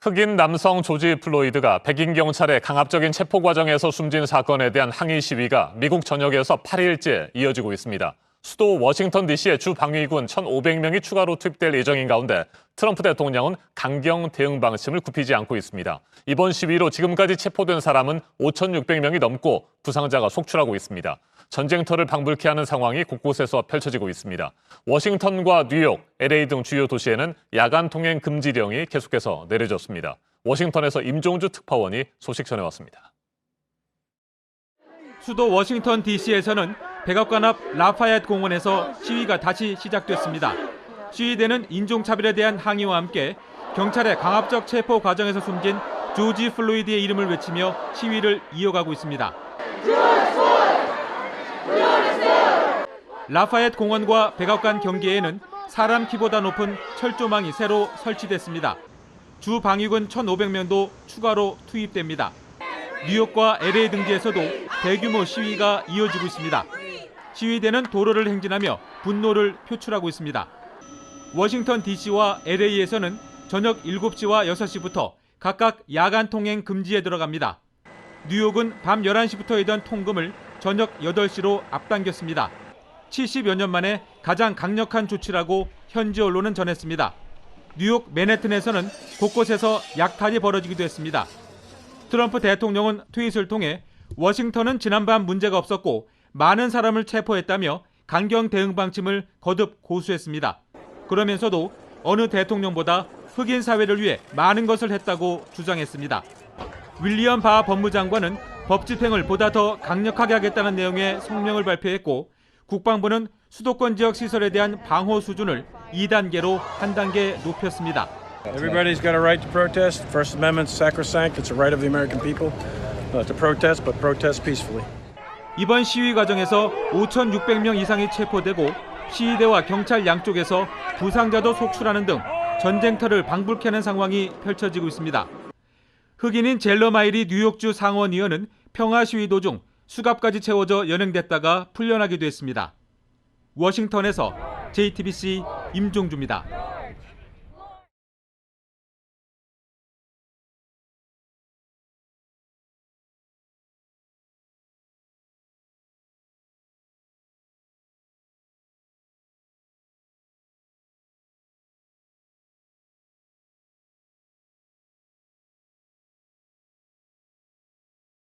흑인 남성 조지 플로이드가 백인 경찰의 강압적인 체포 과정에서 숨진 사건에 대한 항의 시위가 미국 전역에서 8일째 이어지고 있습니다. 수도 워싱턴 DC에 주 방위군 1,500명이 추가로 투입될 예정인 가운데 트럼프 대통령은 강경 대응 방침을 굽히지 않고 있습니다. 이번 시위로 지금까지 체포된 사람은 5,600명이 넘고 부상자가 속출하고 있습니다. 전쟁터를 방불케 하는 상황이 곳곳에서 펼쳐지고 있습니다. 워싱턴과 뉴욕, LA 등 주요 도시에는 야간 통행 금지령이 계속해서 내려졌습니다. 워싱턴에서 임종주 특파원이 소식 전해왔습니다. 수도 워싱턴 DC에서는 백악관 앞 라파얏 공원에서 시위가 다시 시작됐습니다. 시위대는 인종차별에 대한 항의와 함께 경찰의 강압적 체포 과정에서 숨진 조지 플로이드의 이름을 외치며 시위를 이어가고 있습니다. 라파얏 공원과 백악관 경계에는 사람 키보다 높은 철조망이 새로 설치됐습니다. 주 방위군 1,500명도 추가로 투입됩니다. 뉴욕과 LA 등지에서도 대규모 시위가 이어지고 있습니다. 시위대는 도로를 행진하며 분노를 표출하고 있습니다. 워싱턴 DC와 LA에서는 저녁 7시와 6시부터 각각 야간 통행 금지에 들어갑니다. 뉴욕은 밤 11시부터이던 통금을 저녁 8시로 앞당겼습니다. 70여 년 만에 가장 강력한 조치라고 현지 언론은 전했습니다. 뉴욕 맨해튼에서는 곳곳에서 약탈이 벌어지기도 했습니다. 트럼프 대통령은 트윗을 통해 워싱턴은 지난밤 문제가 없었고 많은 사람을 체포했다며 강경 대응 방침을 거듭 고수했습니다. 그러면서도 어느 대통령보다 흑인 사회를 위해 많은 것을 했다고 주장했습니다. 윌리엄 바 법무장관은 법 집행을 보다 더 강력하게 하겠다는 내용의 성명을 발표했고 국방부는 수도권 지역 시설에 대한 방호 수준을 2단계로 한 단계 높였습니다. Everybody's got a right to protest. The First Amendment's sacrosanct. It's a right of the American people to protest, but protest peacefully. 이번 시위 과정에서 5,600명 이상이 체포되고 시위대와 경찰 양쪽에서 부상자도 속출하는 등 전쟁터를 방불케 하는 상황이 펼쳐지고 있습니다. 흑인인 젤러 마일이 뉴욕주 상원 의원은 평화 시위 도중 수갑까지 채워져 연행됐다가 풀려나기도 했습니다. 워싱턴에서 JTBC 임종주입니다.